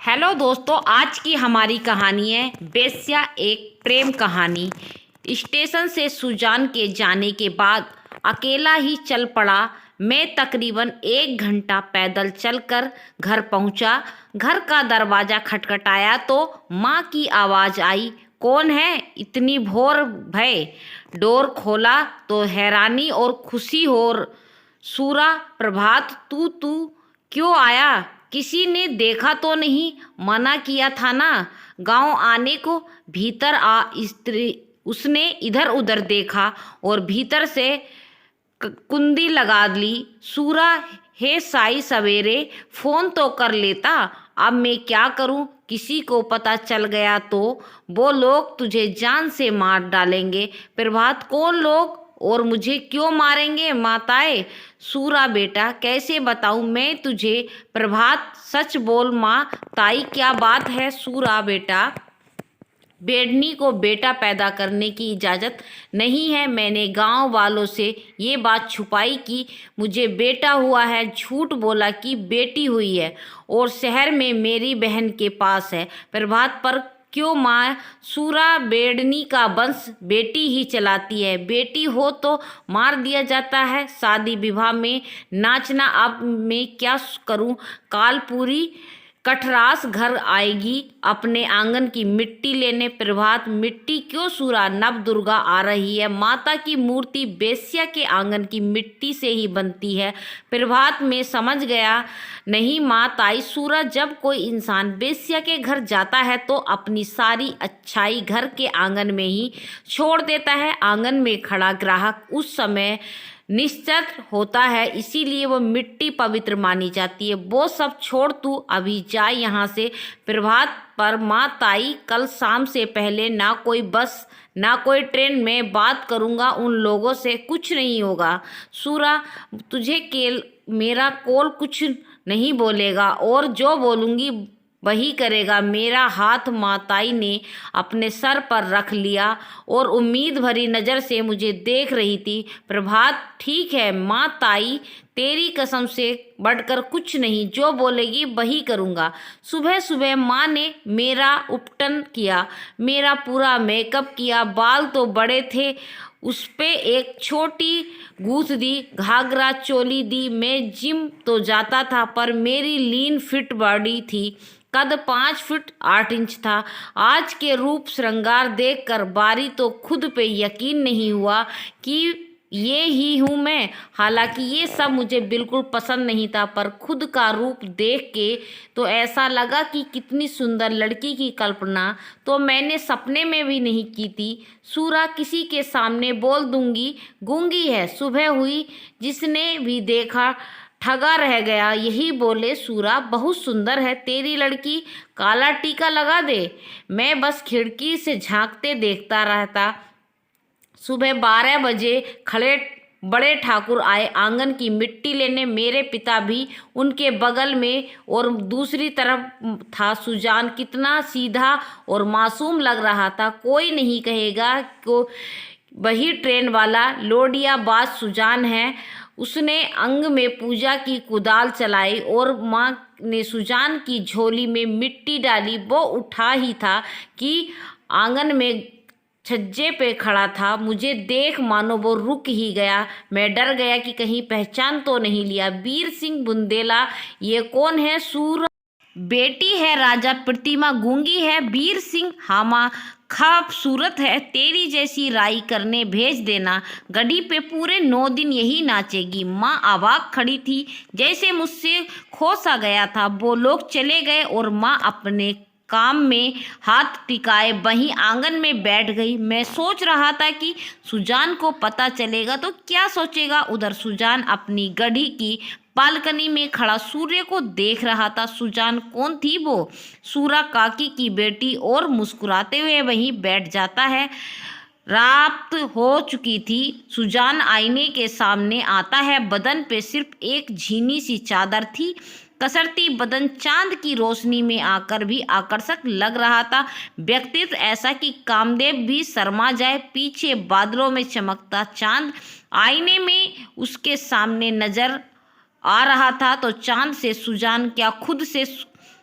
Hello दोस्तों, आज की हमारी कहानी है बेस्या एक प्रेम कहानी। स्टेशन से सुजान के जाने के बाद अकेला ही चल पड़ा। मैं तकरीबन 1 घंटा पैदल चलकर घर पहुंचा। घर का दरवाज़ा खटखटाया तो माँ की आवाज़ आई, कौन है इतनी भोर भय। डोर खोला तो हैरानी और खुशी हो। सूरा, प्रभात, तू क्यों आया? किसी ने देखा तो नहीं? मना किया था ना गांव आने को। भीतर आ स्त्री। उसने इधर उधर देखा और भीतर से कुंडी लगा ली। सूरा, हे साई सवेरे फोन तो कर लेता। अब मैं क्या करूं? किसी को पता चल गया तो वो लोग तुझे जान से मार डालेंगे। प्रभात, कौन लोग और मुझे क्यों मारेंगे? माताए। सूरा, बेटा कैसे बताऊं मैं तुझे? प्रभात, सच बोल माँ ताई, क्या बात है? सूरा, बेटा बेडनी को बेटा पैदा करने की इजाज़त नहीं है। मैंने गांव वालों से ये बात छुपाई कि मुझे बेटा हुआ है, झूठ बोला कि बेटी हुई है और शहर में मेरी बहन के पास है। प्रभात, पर क्यों माँ? सूरा, बेडनी का वंश बेटी ही चलाती है। बेटी हो तो मार दिया जाता है। शादी विवाह में नाचना अब मैं क्या करूँ? काल पूरी कठरास घर आएगी अपने आंगन की मिट्टी लेने। प्रभात, मिट्टी क्यों? सूरा, नव दुर्गा आ रही है। माता की मूर्ति बेस्या के आंगन की मिट्टी से ही बनती है। प्रभात, में समझ गया नहीं माँ ताई। सूरा, जब कोई इंसान बेस्या के घर जाता है तो अपनी सारी अच्छाई घर के आंगन में ही छोड़ देता है। आंगन में खड़ा ग्राहक उस समय निश्चित होता है, इसीलिए वो मिट्टी पवित्र मानी जाती है। वो सब छोड़, तू अभी जा यहाँ से। प्रभात, पर माँ ताई कल शाम से पहले ना कोई बस ना कोई ट्रेन। मैं बात करूँगा उन लोगों से, कुछ नहीं होगा। सूरा, तुझे केल मेरा कोल कुछ नहीं बोलेगा और जो बोलूँगी वही करेगा। मेरा हाथ माताई ने अपने सर पर रख लिया और उम्मीद भरी नज़र से मुझे देख रही थी। प्रभात, ठीक है माँ ताई, तेरी कसम से बढ़कर कुछ नहीं, जो बोलेगी वही करूँगा। सुबह सुबह माँ ने मेरा उपटन किया, मेरा पूरा मेकअप किया। बाल तो बड़े थे, उस पे एक छोटी गूंथ दी, घाघरा चोली दी। मैं जिम तो जाता था पर मेरी लीन फिट बॉडी थी। कद 5 फीट 8 इंच था। आज के रूप श्रृंगार देखकर बारी तो खुद पे यकीन नहीं हुआ कि ये ही हूँ मैं। हालांकि ये सब मुझे बिल्कुल पसंद नहीं था, पर खुद का रूप देख के तो ऐसा लगा कि कितनी सुंदर लड़की की कल्पना तो मैंने सपने में भी नहीं की थी। सूरा, किसी के सामने बोल दूंगी गूंगी है। सुबह हुई, जिसने भी देखा ठगा रह गया। यही बोले, सूरा बहुत सुंदर है तेरी लड़की, काला टीका लगा दे। मैं बस खिड़की से झांकते देखता रहता। सुबह 12 बजे खड़े बड़े ठाकुर आए आंगन की मिट्टी लेने। मेरे पिता भी उनके बगल में और दूसरी तरफ था सुजान। कितना सीधा और मासूम लग रहा था। कोई नहीं कहेगा को वही ट्रेन वाला लोडियाबाज सुजान है। उसने अंग में पूजा की कुदाल चलाई और माँ ने सुजान की झोली में मिट्टी डाली। वो उठा ही था कि आंगन में छज्जे पे खड़ा था। मुझे देख मानो वो रुक ही गया। मैं डर गया कि कहीं पहचान तो नहीं लिया। वीर सिंह बुंदेला, ये कौन है? सूर, बेटी है राजा प्रतिमा, गूंगी है। वीर सिंह, हामा खूबसूरत है, तेरी जैसी राई करने भेज देना। गढ़ी पे पूरे 9 दिन यही नाचेगी। माँ अवाक खड़ी थी, जैसे मुझसे खो सा गया था। वो लोग चले गए और माँ अपने काम में हाथ टिकाए वहीं आंगन में बैठ गई। मैं सोच रहा था कि सुजान को पता चलेगा तो क्या सोचेगा। उधर सुजान अपनी गढ़ी की बालकनी में खड़ा सूर्य को देख रहा था। सुजान कौन थी वो? सूरा, काकी की बेटी, और मुस्कुराते हुए वहीं बैठ जाता है। रात हो चुकी थी। सुजान आईने के सामने आता है। बदन पे सिर्फ एक झीनी सी चादर थी। कसरती बदन चांद की रोशनी में आकर भी आकर्षक लग रहा था। व्यक्तित्व ऐसा कि कामदेव भी शर्मा जाए। पीछे बादलों में चमकता चांद आईने में उसके सामने नजर आ रहा था तो चांद से सुजान क्या खुद से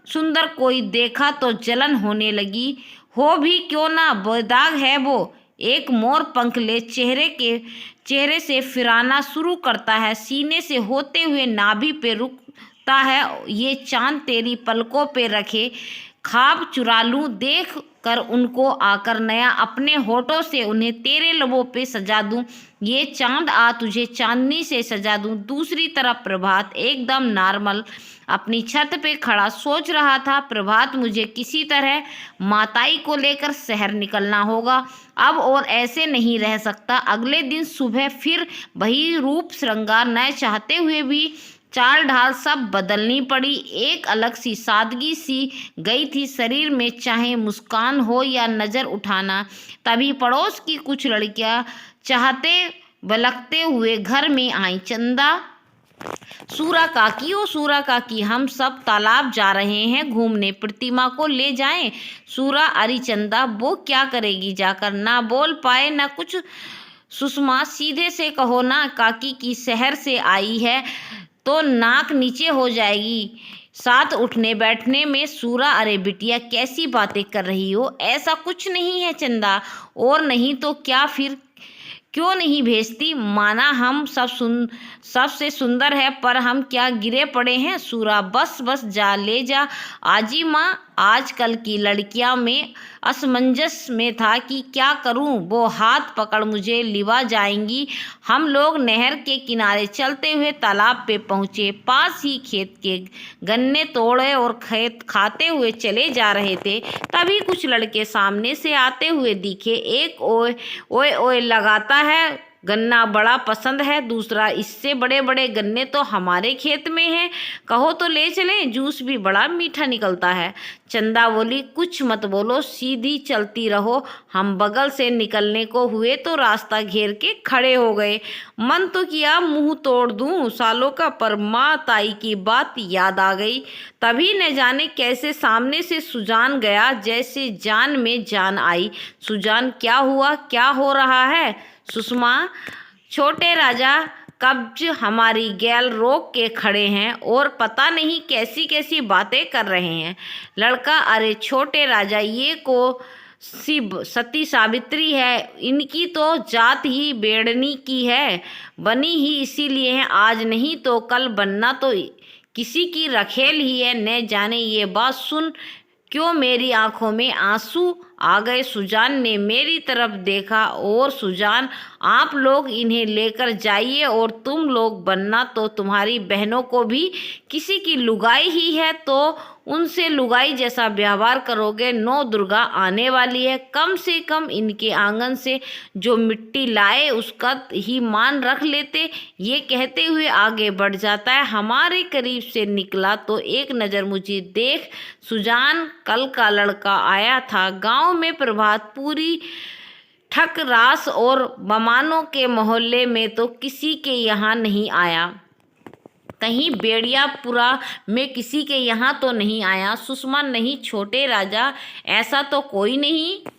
सुंदर कोई देखा तो जलन होने लगी। हो भी क्यों ना, बेदाग है वो। एक मोर पंख ले चेहरे से फिराना शुरू करता है, सीने से होते हुए नाभि पे रुकता है। ये चांद तेरी पलकों पे रखे ख्वाब चुरा लूं, देख कर उनको आकर नया, अपने होठों से उन्हें तेरे लबों पे सजा दूं। ये चांद आ तुझे चांदनी से सजा दूं। दूसरी तरफ प्रभात एकदम नॉर्मल अपनी छत पे खड़ा सोच रहा था, प्रभात मुझे किसी तरह माताई को लेकर शहर निकलना होगा अब, और ऐसे नहीं रह सकता। अगले दिन सुबह फिर वही रूप श्रृंगार, न चाहते हुए भी चाल ढाल सब बदलनी पड़ी। एक अलग सी सादगी सी गई थी शरीर में, चाहे मुस्कान हो या नज़र उठाना। तभी पड़ोस की कुछ लड़कियां चाहते बलकते हुए घर में आई। चंदा, सूरा काकी, ओ सूरा काकी, हम सब तालाब जा रहे हैं घूमने, प्रतिमा को ले जाएं। सूरा, अरे चंदा, वो क्या करेगी जाकर? ना बोल पाए ना कुछ। सुषमा, सीधे से कहो ना, काकी की शहर से आई है तो नाक नीचे हो जाएगी साथ उठने बैठने में। सूरा, अरे बिटिया कैसी बातें कर रही हो, ऐसा कुछ नहीं है चंदा। और नहीं तो क्या फिर, क्यों नहीं भेजती? माना हम सबसे सुंदर है, पर हम क्या गिरे पड़े हैं? सूरा, बस बस जा, ले जा। आजी माँ, आजकल की लड़कियां में असमंजस में था कि क्या करूं। वो हाथ पकड़ मुझे लिवा जाएंगी। हम लोग नहर के किनारे चलते हुए तालाब पे पहुंचे। पास ही खेत के गन्ने तोड़े और खेत खाते हुए चले जा रहे थे। तभी कुछ लड़के सामने से आते हुए दिखे। एक ओए ओए ओए लगाता है, गन्ना बड़ा पसंद है। दूसरा, इससे बड़े बड़े गन्ने तो हमारे खेत में हैं, कहो तो ले चलें, जूस भी बड़ा मीठा निकलता है। चंदा बोली, कुछ मत बोलो, सीधी चलती रहो। हम बगल से निकलने को हुए तो रास्ता घेर के खड़े हो गए। मन तो किया मुंह तोड़ दूं सालों का, पर माँ ताई की बात याद आ गई। तभी न जाने कैसे सामने से सुजान गया, जैसे जान में जान आई। सुजान, क्या हुआ, क्या हो रहा है? सुषमा, छोटे राजा कब्ज हमारी गैल रोक के खड़े हैं और पता नहीं कैसी कैसी बातें कर रहे हैं। लड़का, अरे छोटे राजा, ये को सती सावित्री है, इनकी तो जात ही बेड़नी की है, बनी ही इसीलिए है, आज नहीं तो कल बनना तो किसी की रखेल ही है। न जाने ये बात सुन क्यों मेरी आंखों में आंसू आ गए। सुजान ने मेरी तरफ देखा, और सुजान, आप लोग इन्हें लेकर जाइए, और तुम लोग बनना तो तुम्हारी बहनों को भी किसी की लुगाई ही है तो उनसे लुगाई जैसा व्यवहार करोगे। नौ दुर्गा आने वाली है, कम से कम इनके आंगन से जो मिट्टी लाए उसका ही मान रख लेते। ये कहते हुए आगे बढ़ जाता है। हमारे करीब से निकला तो एक नज़र मुझे देख। सुजान, कल का लड़का आया था गांव में, प्रभात पूरी ठक रास और बमानों के मोहल्ले में तो किसी के यहाँ नहीं आया, कहीं बेड़ियापुरा में किसी के यहाँ तो नहीं आया। सुषमा, नहीं छोटे राजा, ऐसा तो कोई नहीं।